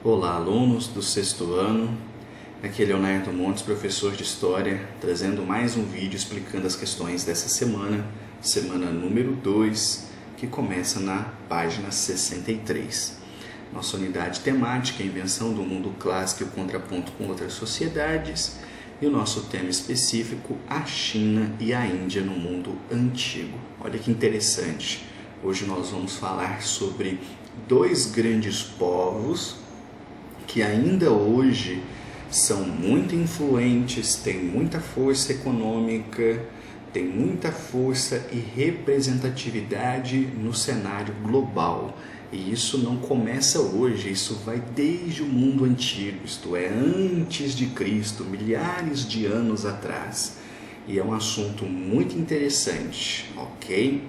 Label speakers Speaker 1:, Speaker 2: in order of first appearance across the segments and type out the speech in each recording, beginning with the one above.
Speaker 1: Olá, alunos do sexto ano. Aqui é Leonardo Montes, professor de História, trazendo mais um vídeo explicando as questões dessa semana, semana número 2, que começa na página 63. Nossa unidade temática é a invenção do mundo clássico e o contraponto com outras sociedades, e o nosso tema específico, a China e a Índia no mundo antigo. Olha que interessante, hoje nós vamos falar sobre dois grandes povos que ainda hoje são muito influentes, têm muita força econômica, têm muita força e representatividade no cenário global. E isso não começa hoje, isso vai desde o mundo antigo, isto é, antes de Cristo, milhares de anos atrás. E é um assunto muito interessante, ok?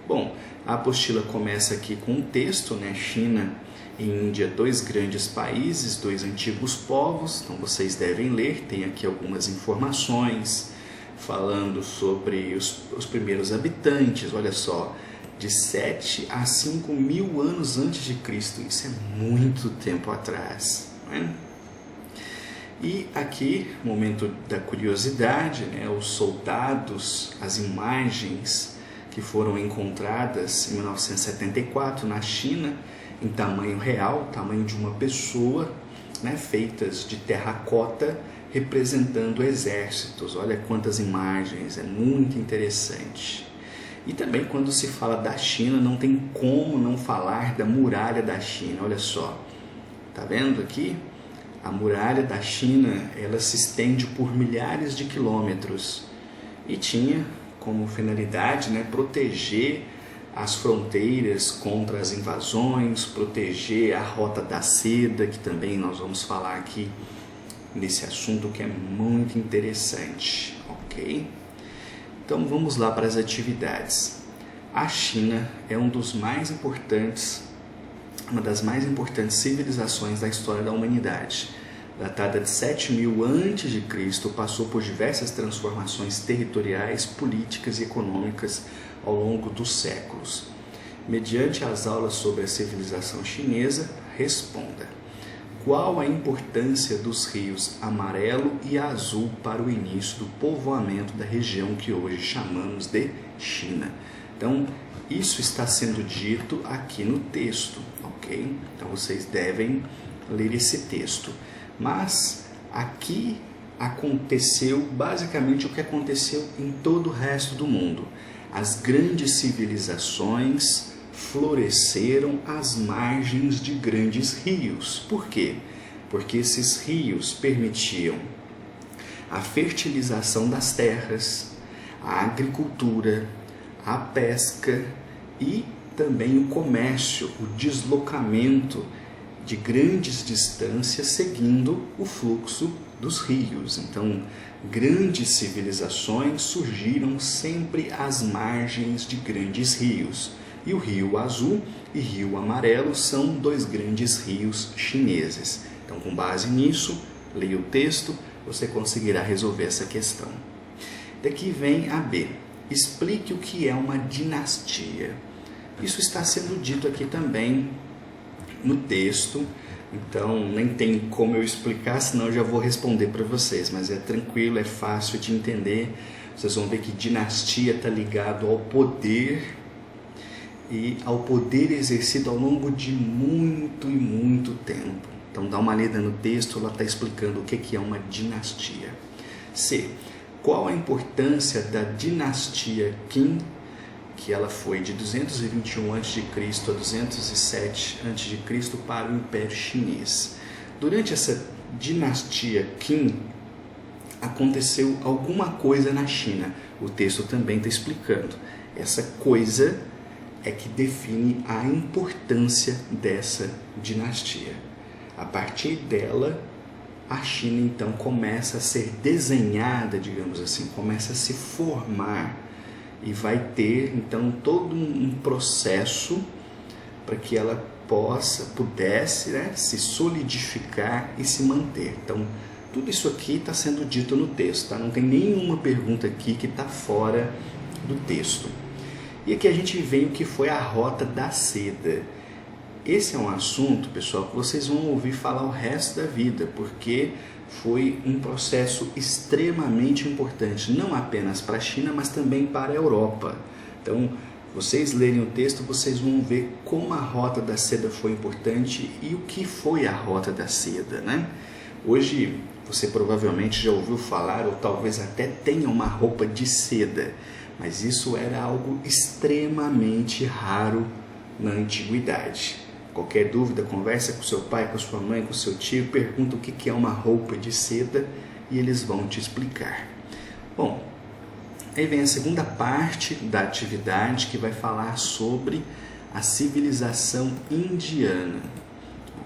Speaker 1: Bom, a apostila começa aqui com um texto, né? China e Índia, dois grandes países, dois antigos povos, então vocês devem ler, tem aqui algumas informações falando sobre os primeiros habitantes, olha só, de 7 a 5 mil anos antes de Cristo, isso é muito tempo atrás, né? E aqui, momento da curiosidade, né? Os soldados, as imagens que foram encontradas em 1974 na China, em tamanho real, tamanho de uma pessoa, né, feitas de terracota, representando exércitos. Olha quantas imagens, é muito interessante. E também quando se fala da China, não tem como não falar da muralha da China. Olha só, tá vendo aqui? A muralha da China, ela se estende por milhares de quilômetros e tinha como finalidade, né, proteger as fronteiras contra as invasões, proteger a Rota da Seda, que também nós vamos falar aqui nesse assunto que é muito interessante, ok? Então vamos lá para as atividades. A China é uma das mais importantes civilizações da história da humanidade. Datada de 7.000 a.C., passou por diversas transformações territoriais, políticas e econômicas ao longo dos séculos. Mediante as aulas sobre a civilização chinesa, responda: qual a importância dos rios Amarelo e Azul para o início do povoamento da região que hoje chamamos de China? Então, isso está sendo dito aqui no texto, ok? Então, vocês devem ler esse texto. Mas aqui aconteceu basicamente o que aconteceu em todo o resto do mundo. As grandes civilizações floresceram às margens de grandes rios. Por quê? Porque esses rios permitiam a fertilização das terras, a agricultura, a pesca e também o comércio, o deslocamento de grandes distâncias seguindo o fluxo dos rios. Então, grandes civilizações surgiram sempre às margens de grandes rios. E o Rio Azul e Rio Amarelo são dois grandes rios chineses. Então, com base nisso, leia o texto, você conseguirá resolver essa questão. Daqui vem a B. Explique o que é uma dinastia. Isso está sendo dito aqui também no texto, então nem tem como eu explicar, senão eu já vou responder para vocês, mas é tranquilo, é fácil de entender. Vocês vão ver que dinastia está ligado ao poder e ao poder exercido ao longo de muito e muito tempo. Então dá uma lida no texto, ela está explicando o que é uma dinastia. C. Qual a importância da dinastia Qin, que ela foi de 221 a.C. a 207 a.C. para o Império Chinês. Durante essa dinastia Qin, aconteceu alguma coisa na China. O texto também está explicando. Essa coisa é que define a importância dessa dinastia. A partir dela, a China então começa a ser desenhada, digamos assim, começa a se formar e vai ter então todo um processo para que ela pudesse, né, se solidificar e se manter. Então, tudo isso aqui está sendo dito no texto, tá? Não tem nenhuma pergunta aqui que está fora do texto. E aqui a gente vê o que foi a Rota da Seda. esse é um assunto, pessoal, que vocês vão ouvir falar o resto da vida, porque foi um processo extremamente importante, não apenas para a China, mas também para a Europa. Então, vocês lerem o texto, vocês vão ver como a Rota da Seda foi importante e o que foi a Rota da Seda, né? Hoje, você provavelmente já ouviu falar, ou talvez até tenha uma roupa de seda, mas isso era algo extremamente raro na antiguidade. Qualquer dúvida, conversa com seu pai, com sua mãe, com seu tio, pergunta o que é uma roupa de seda e eles vão te explicar. Bom, aí vem a segunda parte da atividade que vai falar sobre a civilização indiana.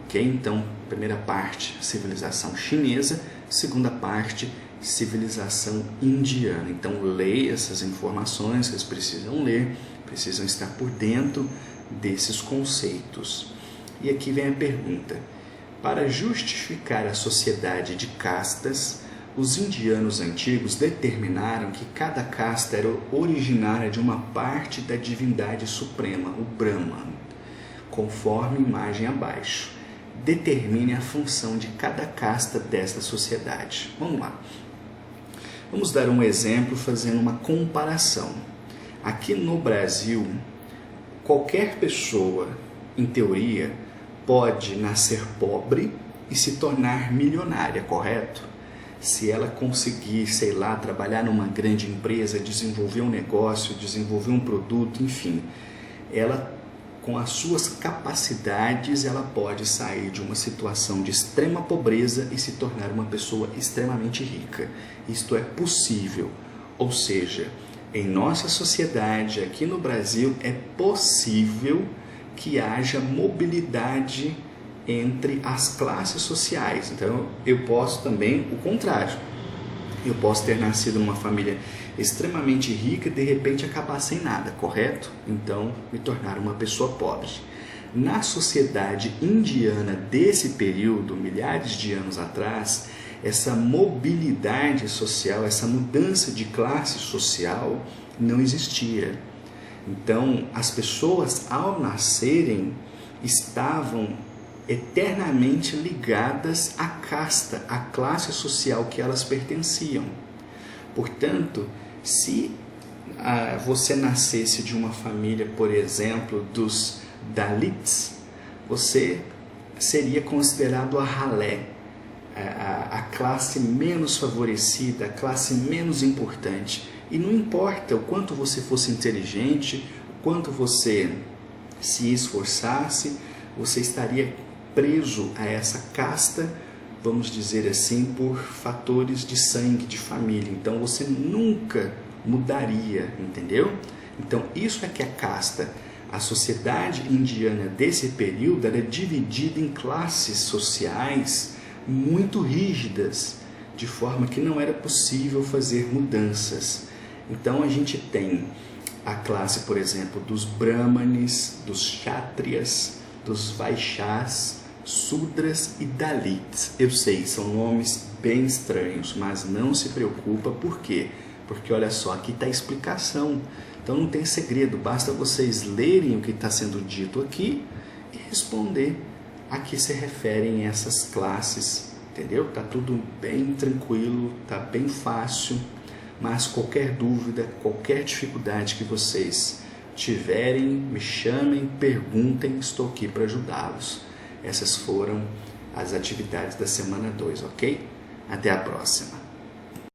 Speaker 1: Ok? Então, primeira parte, civilização chinesa, segunda parte, civilização indiana. Então, leia essas informações, vocês precisam ler, precisam estar por dentro desses conceitos. E aqui vem a pergunta: para justificar a sociedade de castas, os indianos antigos determinaram que cada casta era originária de uma parte da divindade suprema, o Brahman, conforme a imagem abaixo. Determine a função de cada casta desta sociedade. Vamos lá. Vamos dar um exemplo fazendo uma comparação. Aqui no Brasil, qualquer pessoa, em teoria, pode nascer pobre e se tornar milionária, correto? Se ela conseguir, sei lá, trabalhar numa grande empresa, desenvolver um negócio, desenvolver um produto, enfim, ela, com as suas capacidades, ela pode sair de uma situação de extrema pobreza e se tornar uma pessoa extremamente rica. Isto é possível, ou seja, em nossa sociedade, aqui no Brasil, é possível que haja mobilidade entre as classes sociais. Então, eu posso também o contrário. Eu posso ter nascido numa família extremamente rica e de repente acabar sem nada, correto? Então, me tornar uma pessoa pobre. Na sociedade indiana desse período, milhares de anos atrás, essa mobilidade social, essa mudança de classe social não existia. Então, as pessoas, ao nascerem, estavam eternamente ligadas à casta, à classe social que elas pertenciam. Portanto, se você nascesse de uma família, por exemplo, dos Dalits, você seria considerado a ralé, a classe menos favorecida, a classe menos importante. E não importa o quanto você fosse inteligente, o quanto você se esforçasse, você estaria preso a essa casta, vamos dizer assim, por fatores de sangue, de família. Então você nunca mudaria, entendeu? Então isso é que é casta. A sociedade indiana desse período era dividida em classes sociais muito rígidas, de forma que não era possível fazer mudanças. Então a gente tem a classe, por exemplo, dos brahmanes, dos kshatriyas, dos vaishyas, sudras e dalits. Eu sei, são nomes bem estranhos, mas não se preocupa. Por quê? Porque olha só, aqui está a explicação. Então não tem segredo, basta vocês lerem o que está sendo dito aqui e responder a que se referem essas classes, entendeu? Está tudo bem tranquilo, está bem fácil. Mas qualquer dúvida, qualquer dificuldade que vocês tiverem, me chamem, perguntem, estou aqui para ajudá-los. Essas foram as atividades da semana 2, ok? Até a próxima!